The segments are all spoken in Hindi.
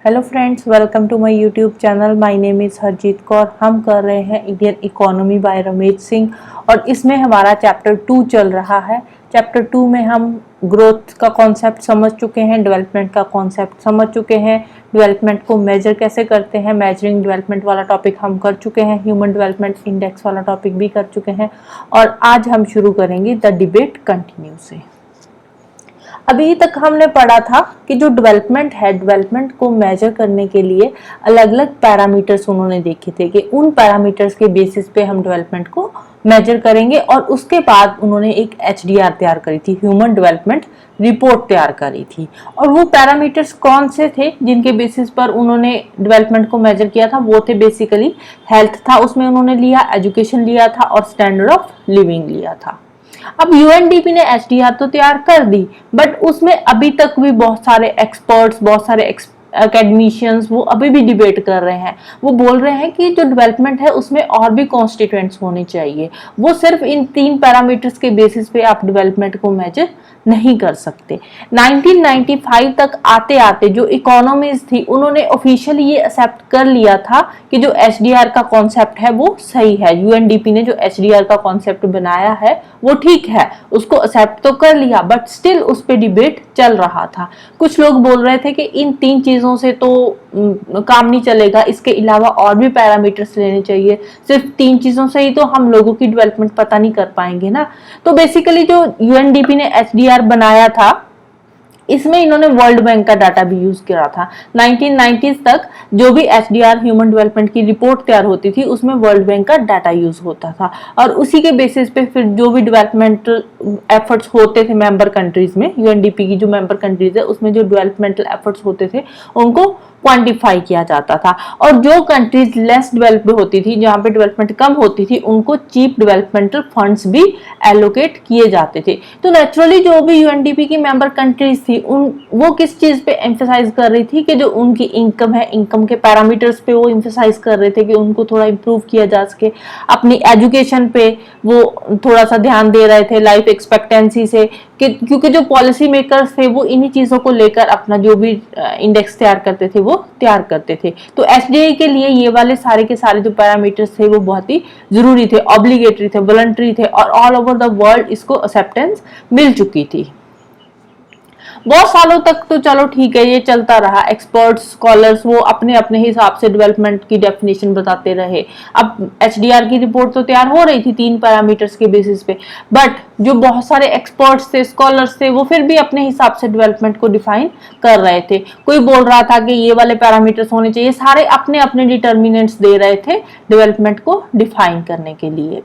Hello friends, welcome to my YouTube channel. My name is Harjeet Kaur. हम कर रहे हैं Indian economy by Ramesh Singh और इसमें हमारा चैप्टर 2 चल रहा है। चैप्टर 2 में हम ग्रोथ का कॉन्सेप्ट समझ चुके हैं, डेवलपमेंट का कॉन्सेप्ट समझ चुके हैं, डेवलपमेंट को मेजर कैसे करते हैं, मेजरिंग डेवलपमेंट वाला टॉपिक हम कर चुके हैं, ह्यूमन डेवलपमेंट इंडेक्स वाला टॉपिक भी कर चुके हैं और आज हम शुरू करेंगे द डिबेट कंटिन्यू से। अभी तक हमने पढ़ा था कि जो डेवलपमेंट है, डेवलपमेंट को मेजर करने के लिए अलग अलग पैरामीटर्स उन्होंने देखे थे कि उन पैरामीटर्स के बेसिस पे हम डेवलपमेंट को मेजर करेंगे और उसके बाद उन्होंने एक HDR तैयार करी थी, ह्यूमन डेवलपमेंट रिपोर्ट तैयार करी थी। और वो पैरामीटर्स कौन से थे जिनके बेसिस पर उन्होंने डेवलपमेंट को मेजर किया था? वो थे बेसिकली हेल्थ था, उसमें उन्होंने लिया, एजुकेशन लिया था और स्टैंडर्ड ऑफ लिविंग लिया था। अब UNDP ने HDR तो तैयार कर दी, बट उसमें अभी तक भी बहुत सारे एक्सपर्ट्स, बहुत सारे एकेडमिशियंस वो अभी भी डिबेट कर रहे हैं। वो बोल रहे हैं कि जो डेवलपमेंट है उसमें और भी कॉन्स्टिट्यूएंट्स होने चाहिए। वो सिर्फ इन 3 पैरामीटर्स के बेसिस पे आप डेवलपमेंट को मेजर नहीं कर सकते। 1995 तक आते आते जो इकोनॉमीज थी उन्होंने ऑफिशियली ये एक्सेप्ट कर लिया था कि जो HDR का कॉन्सेप्ट है वो सही है। UNDP ने जो HDR का कॉन्सेप्ट बनाया है वो ठीक है, उसको एक्सेप्ट तो कर लिया, बट स्टिल उस पर डिबेट चल रहा था। कुछ लोग बोल रहे थे कि इन 3 चीजों से तो काम नहीं चलेगा, इसके अलावा और भी पैरामीटर्स लेने चाहिए, सिर्फ 3 चीजों से ही तो हम लोगों की डेवलपमेंट पता नहीं कर पाएंगे ना। तो बेसिकली जो UNDP ने HDR बनाया था इसमें इन्होंने वर्ल्ड बैंक का डाटा भी यूज किया था। 1990s तक जो भी HDR ह्यूमन डेवलपमेंट की रिपोर्ट तैयार होती थी उसमें वर्ल्ड बैंक का डाटा यूज होता था और उसी के बेसिस पे फिर जो भी डेवलपमेंटल एफर्ट्स होते थे मेंबर कंट्रीज में, UNDP की जो मेंबर कंट्रीज है उसमें जो डेवलपमेंटल एफर्ट्स होते थे उनको क्वांटिफाई किया जाता था। और जो कंट्रीज लेस डेवलप्ड होती थी, जहाँ पे डेवलपमेंट कम होती थी, उनको चीप डेवलपमेंटल फंड्स भी एलोकेट किए जाते थे। तो नेचुरली जो भी UNDP की मेंबर कंट्रीज थी वो किस चीज पे एम्फेसाइज कर रही थी कि जो उनकी इनकम है, इनकम के पैरामीटर्स पे वो एम्फेसाइज कर रहे थे कि उनको थोड़ा इंप्रूव किया जा सके। अपनी एजुकेशन पे वो थोड़ा सा ध्यान दे रहे थे, लाइफ एक्सपेक्टेंसी से, क्योंकि जो पॉलिसी मेकर्स थे वो इन्हीं चीजों को लेकर अपना जो भी इंडेक्स तैयार करते थे वो तैयार करते थे। तो HDI के लिए ये वाले सारे के सारे जो पैरामीटर्स थे वो बहुत ही जरूरी थे, ऑब्लिगेटरी थे, वॉलंटरी थे और ऑल ओवर द वर्ल्ड इसको एक्सेप्टेंस मिल चुकी थी। बहुत सालों तक तो चलो ठीक है, ये चलता रहा। एक्सपर्ट्स, स्कॉलर्स वो अपने अपने हिसाब से डेवलपमेंट की डेफिनेशन बताते रहे। अब HDR की रिपोर्ट तो तैयार हो रही थी 3 पैरामीटर्स के बेसिस पे, बट जो बहुत सारे एक्सपर्ट्स थे, स्कॉलर्स थे, वो फिर भी अपने हिसाब से डेवलपमेंट को डिफाइन कर रहे थे। कोई बोल रहा था कि ये वाले पैरामीटर्स होने चाहिए, सारे अपने अपने डिटर्मिनेंट्स दे रहे थे डेवलपमेंट को डिफाइन करने के लिए।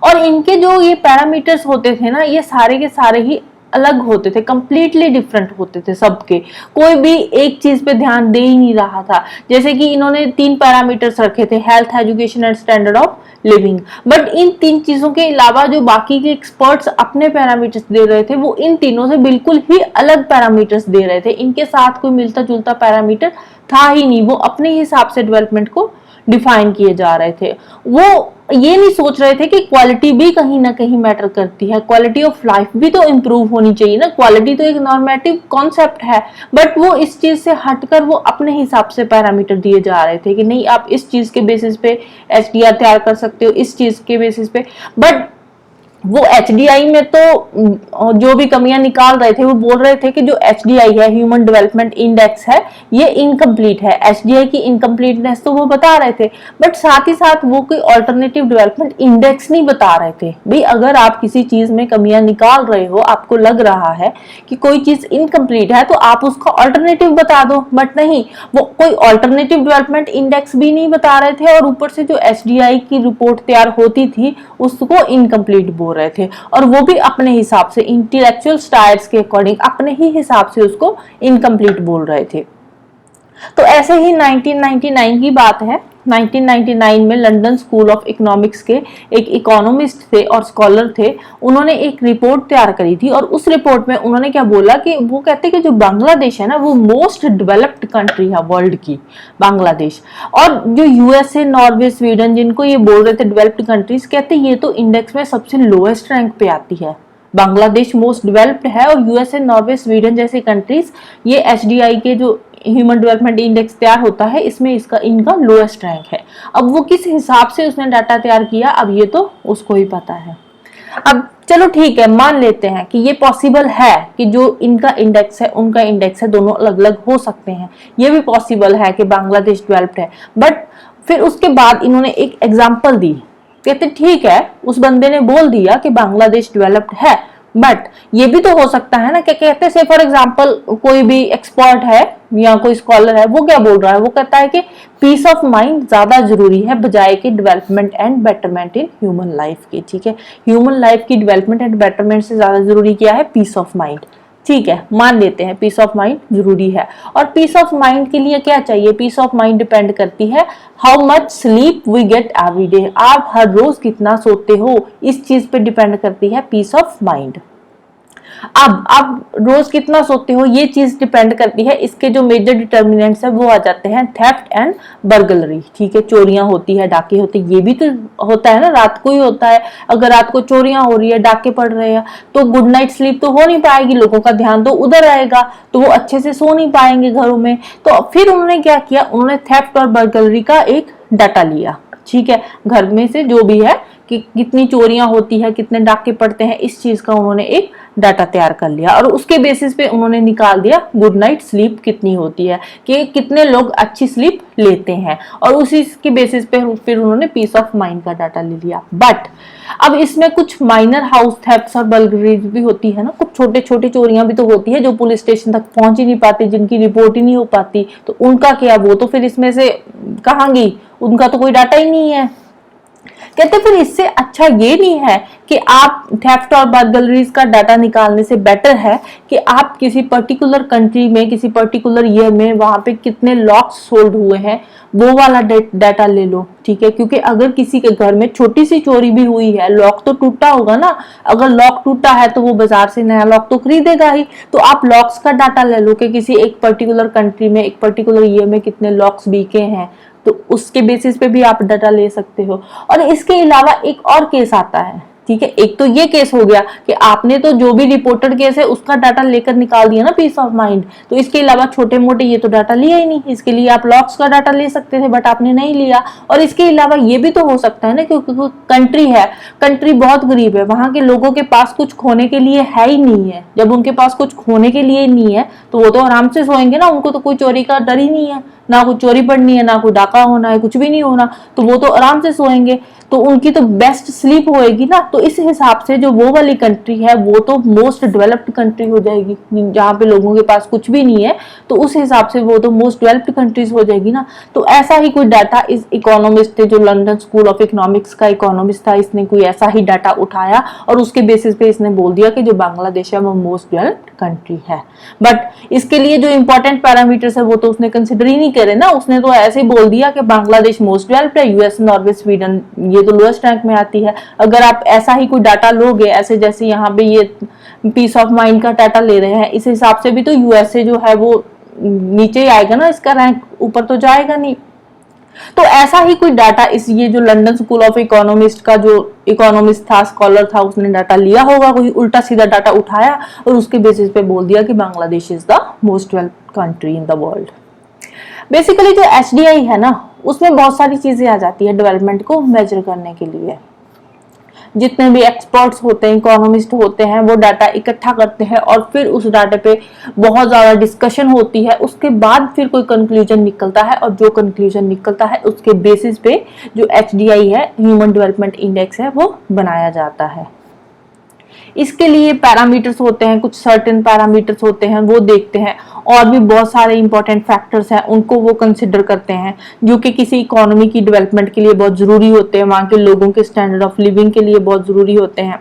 और इनके जो ये पैरामीटर्स होते थे ना, ये सारे के सारे ही अलग होते थे, कंप्लीटली डिफरेंट होते थे सबके। कोई भी एक चीज पे ध्यान दे ही नहीं रहा था। जैसे कि इन्होंने 3 पैरामीटर्स रखे थे, health, education and standard of living, but in 3 चीजों के अलावा जो बाकी के एक्सपर्ट्स अपने पैरामीटर्स दे रहे थे वो इन तीनों से बिल्कुल ही अलग पैरामीटर्स दे रहे थे। इनके साथ कोई मिलता जुलता पैरामीटर था ही नहीं। वो अपने हिसाब से डेवलपमेंट को डिफाइन किए जा रहे थे। वो ये नहीं सोच रहे थे कि क्वालिटी भी कहीं ना कहीं मैटर करती है, क्वालिटी ऑफ लाइफ भी तो इम्प्रूव होनी चाहिए ना। क्वालिटी तो एक नॉर्मेटिव कॉन्सेप्ट है, बट वो इस चीज से हटकर वो अपने हिसाब से पैरामीटर दिए जा रहे थे कि नहीं, आप इस चीज के बेसिस पे HDR तैयार कर सकते हो, इस चीज के बेसिस पे। बट वो HDI में तो जो भी कमियां निकाल रहे थे वो बोल रहे थे कि जो HDI है, ह्यूमन डेवलपमेंट इंडेक्स है, ये इनकम्प्लीट है। HDI की इनकम्प्लीटनेस तो वो बता रहे थे, बट साथ ही साथ वो कोई ऑल्टरनेटिव डेवलपमेंट इंडेक्स नहीं बता रहे थे। भाई अगर आप किसी चीज में कमियां निकाल रहे हो, आपको लग रहा है कि कोई चीज इनकम्प्लीट है, तो आप उसका ऑल्टरनेटिव बता दो। बट नहीं, वो कोई ऑल्टरनेटिव डेवलपमेंट इंडेक्स भी नहीं बता रहे थे और ऊपर से जो HDI की रिपोर्ट तैयार होती थी उसको इनकम्प्लीट बोल रहे थे। और वो भी अपने हिसाब से, इंटेलेक्चुअल स्टाइल्स के अकॉर्डिंग अपने ही हिसाब से उसको इनकम्प्लीट बोल रहे थे। तो ऐसे ही 1999 की बात है। 1999 में लंदन स्कूल ऑफ इकोनॉमिक्स के एक इकोनॉमिस्ट थे और स्कॉलर थे, उन्होंने एक रिपोर्ट तैयार करी थी और उस रिपोर्ट में उन्होंने क्या बोला कि वो कहते कि जो बांग्लादेश है ना, वो मोस्ट डेवलप्ड कंट्री है वर्ल्ड की, बांग्लादेश। और जो USA, नॉर्वे, स्वीडन, जिनको ये बोल रहे थे डेवलप्ड कंट्रीज, कहते ये तो इंडेक्स में सबसे लोएस्ट रैंक पे आती है। बांग्लादेश मोस्ट डेवलप्ड है और USA, नॉर्वे, स्वीडन जैसे कंट्रीज ये HDI के जो ह्यूमन डेवलपमेंट इंडेक्स तैयार होता है, इसमें इनका लोएस्ट रैंक है। अब वो किस हिसाब से उसने डाटा तैयार किया, अब ये तो उसको ही पता है। अब चलो ठीक है, मान लेते हैं कि ये पॉसिबल है कि जो इनका इंडेक्स है उनका इंडेक्स है, दोनों अलग अलग हो सकते हैं। ये भी पॉसिबल है कि बांग्लादेश डेवलप्ड है, बट फिर उसके बाद इन्होंने एक एग्जांपल दी। कहते ठीक है, उस बंदे ने बोल दिया कि बांग्लादेश डेवलप्ड है, बट ये भी तो हो सकता है ना, क्या कहते हैं, फॉर एग्जांपल कोई भी एक्सपर्ट है या कोई स्कॉलर है, वो क्या बोल रहा है, वो कहता है कि पीस ऑफ माइंड ज्यादा जरूरी है बजाय कि development and betterment in human life की। ठीक है, ह्यूमन लाइफ की डेवलपमेंट एंड बेटरमेंट से ज्यादा जरूरी क्या है, पीस ऑफ माइंड। ठीक है, मान लेते हैं पीस ऑफ माइंड जरूरी है। और पीस ऑफ माइंड के लिए क्या चाहिए, पीस ऑफ माइंड डिपेंड करती है how much sleep we get every day. आप हर रोज कितना सोते हो, इस चीज पे डिपेंड करती है पीस ऑफ माइंड। अब आप रोज कितना सोते हो, ये चीज डिपेंड करती है, इसके जो मेजर डिटर्मिनेंट्स है वो आ जाते हैं थेफ्ट एंड बर्गलरी। ठीक है, चोरियां होती है, डाके होते हैं, ये भी तो होता है ना, रात को ही होता है। अगर रात को चोरियां हो रही है, डाके पड़ रहे हैं, तो गुड नाइट स्लीप तो हो नहीं पाएगी, लोगों का ध्यान तो उधर रहेगा, तो वो अच्छे से सो नहीं पाएंगे घरों में। तो फिर उन्होंने क्या किया, उन्होंने थेफ्ट और बर्गलरी का एक डाटा लिया। ठीक है, घर में से जो भी है कि कितनी चोरियां होती है, कितने डाके पड़ते हैं, इस चीज का उन्होंने एक डाटा तैयार कर लिया और उसके बेसिस पे उन्होंने निकाल दिया गुड नाइट स्लीप कितनी होती है, कि कितने लोग अच्छी स्लीप लेते हैं, और उसी के बेसिस पे फिर उन्होंने पीस ऑफ माइंड का डाटा ले लिया। बट अब इसमें कुछ माइनर हाउस थेफ्ट्स और बर्गलरीज भी होती है ना, कुछ छोटे छोटे चोरियां भी तो होती है जो पुलिस स्टेशन तक पहुंच ही नहीं पाती, जिनकी रिपोर्ट ही नहीं हो पाती, तो उनका क्या, वो तो फिर इसमें से कहाँ गई, उनका तो कोई डाटा ही नहीं है। कहते फिर इससे अच्छा ये नहीं है कि आप थेफ्ट और बर्गलरीज का डाटा निकालने से बेटर है कि आप किसी पर्टिकुलर कंट्री में, किसी पर्टिकुलर ईयर में वहां पे कितने लॉक्स सोल्ड हुए हैं, वो वाला डाटा ले लो। ठीक है, क्योंकि अगर किसी के घर में छोटी सी चोरी भी हुई है, लॉक तो टूटा होगा ना, अगर लॉक टूटा है तो वो बाजार से नया लॉक तो खरीदेगा ही, तो आप लॉक्स का डाटा ले लो कि किसी एक पर्टिकुलर कंट्री में, एक पर्टिकुलर ईयर में कितने लॉक्स बिके हैं, तो उसके बेसिस पे भी आप डाटा ले सकते हो। और इसके अलावा एक और केस आता है। ठीक है, एक तो ये केस हो गया कि आपने तो जो भी रिपोर्टेड केस है उसका डाटा लेकर निकाल दिया ना पीस ऑफ माइंड, तो इसके अलावा छोटे मोटे ये तो डाटा लिया ही नहीं, इसके लिए आप लॉक्स का डाटा ले सकते थे बट आपने नहीं लिया। और इसके अलावा ये भी तो हो सकता है ना, क्योंकि कंट्री है, कंट्री बहुत गरीब है, वहां के लोगों के पास कुछ खोने के लिए है ही नहीं है। जब उनके पास कुछ खोने के लिए नहीं है तो वो तो आराम से सोएंगे ना, उनको तो कोई चोरी का डर ही नहीं है, ना कोई चोरी पड़नी है, ना कोई डाका होना है, कुछ भी नहीं होना, तो वो तो आराम से सोएंगे, तो उनकी तो बेस्ट स्लीप होएगी ना। तो इस हिसाब से जो वो वाली कंट्री है वो तो मोस्ट डेवलप्ड कंट्री हो जाएगी, जहाँ पे लोगों के पास कुछ भी नहीं है, तो उस हिसाब से वो तो मोस्ट डेवलप्ड कंट्रीज हो जाएगी ना। तो ऐसा ही कोई डाटा इस इकोनॉमिस्ट थे, जो लंदन स्कूल ऑफ इकोनॉमिक्स का इकोनॉमिस्ट था, इसने कोई ऐसा ही डाटा उठाया और उसके बेसिस पे इसने बोल दिया कि जो बांग्लादेश है वो मोस्ट डेवलप्ड कंट्री है। बट इसके लिए जो इंपॉर्टेंट पैरामीटर्स है वो तो उसने कंसिडर ही नहीं करे ना, उसने तो ऐसे ही बोल दिया कि बांग्लादेश मोस्ट डेवलप्ड है, यूएस, नॉर्वे, स्वीडन ये तो लोएस्ट रैंक में आती है। अगर आप ऐसा ही कोई डाटा लोगे, ऐसे जैसे यहाँ पे ये पीस ऑफ माइंड का डाटा ले रहे हैं, इस हिसाब से भी तो यूएसए जो है वो नीचे ही आएगा ना, इसका रैंक ऊपर तो जाएगा नहीं। तो ऐसा ही कोई डाटा इस ये जो लंदन स्कूल ऑफ इकोनॉमिस्ट का जो इकोनॉमिस्ट था, स्कॉलर था, उसने डाटा लिया होगा, कोई उल्टा सीधा डाटा उठाया और उसके बेसिस पे बोल दिया कि Bangladesh is the most developed country in the world. Basically जो एचडीआई है ना, उसमें बहुत सारी चीजें आ जाती है डेवलपमेंट को मेजर करने के लिए। जितने भी एक्सपर्ट्स होते हैं, इकोनॉमिस्ट होते हैं, वो डाटा इकट्ठा करते हैं और फिर उस डाटा पे बहुत ज्यादा डिस्कशन होती है, उसके बाद फिर कोई कंक्लूजन निकलता है और जो कंक्लूजन निकलता है उसके बेसिस पे जो एचडीआई है, ह्यूमन डेवलपमेंट इंडेक्स है, वो बनाया जाता है। इसके लिए पैरामीटर्स होते हैं, कुछ सर्टेन पैरामीटर्स होते हैं, वो देखते हैं, और भी बहुत सारे इंपॉर्टेंट फैक्टर्स हैं, उनको वो कंसिडर करते हैं, जो कि किसी इकोनॉमी की डेवलपमेंट के लिए बहुत जरूरी होते हैं, वहां के लोगों के स्टैंडर्ड ऑफ लिविंग के लिए बहुत जरूरी होते हैं।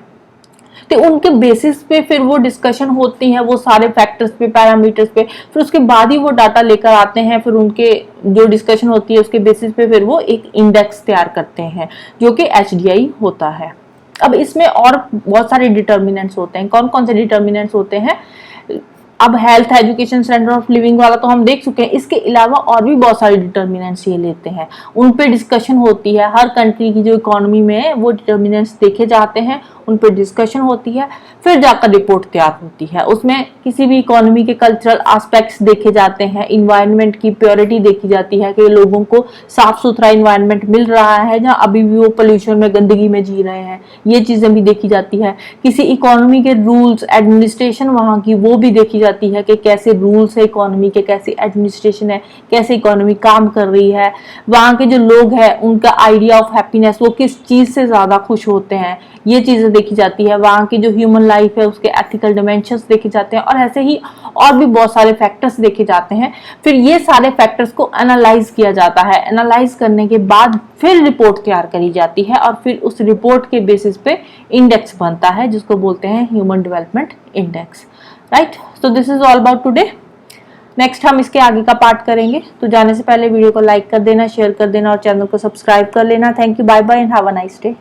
तो उनके बेसिस पे फिर वो डिस्कशन होती है, वो सारे फैक्टर्स पे, पैरामीटर्स पे, फिर उसके बाद ही वो डाटा लेकर आते हैं, फिर उनके जो डिस्कशन होती है उसके बेसिस पे फिर वो एक इंडेक्स तैयार करते हैं, जो कि एचडीआई होता है। अब इसमें और बहुत सारे डिटर्मिनेंट्स होते हैं। कौन कौन से डिटर्मिनेंट्स होते हैं? अब health, education, standard of living वाला तो हम देख चुके हैं। इसके अलावा और भी बहुत सारे डिटर्मिनेंट्स ये लेते हैं, उन पे डिस्कशन होती है। हर कंट्री की जो इकोनॉमी में है वो डिटर्मिनेंट्स देखे जाते हैं, उन पे डिस्कशन होती है, फिर जाकर रिपोर्ट तैयार होती है। उसमें किसी भी इकोनॉमी के कल्चरल एस्पेक्ट्स देखे जाते हैं, इन्वायरमेंट की प्योरिटी देखी जाती है कि लोगों को साफ सुथरा इन्वायरमेंट मिल रहा है या अभी भी वो पोल्यूशन में, गंदगी में जी रहे हैं, ये चीजें भी देखी जाती है। किसी इकोनॉमी के रूल्स, एडमिनिस्ट्रेशन वहाँ की, वो भी देखी जाती है कि कैसे रूल्स है इकोनॉमी के, कैसी एडमिनिस्ट्रेशन है, कैसे इकोनॉमी काम कर रही है। वहाँ के जो लोग हैं उनका आइडिया ऑफ हैप्पीनेस, वो किस चीज से ज्यादा खुश होते हैं, ये चीजें देखी जाती है। वहाँ की जो ह्यूमन लाइफ है उसके एथिकल डिमेंशंस देखे जाते हैं, और ऐसे ही और भी बहुत सारे फैक्टर्स देखे जाते हैं। फिर ये सारे फैक्टर्स को एनालाइज किया जाता है, एनालाइज करने के बाद फिर रिपोर्ट तैयार करी जाती है, और फिर उस रिपोर्ट के बेसिस पे इंडेक्स बनता है जिसको बोलते हैं human development index. Right, so this is all about today. Next हम इसके आगे का पार्ट करेंगे, तो जाने से पहले वीडियो को लाइक कर देना, शेयर कर देना और चैनल को सब्सक्राइब कर लेना। Thank you, bye bye and have a nice day.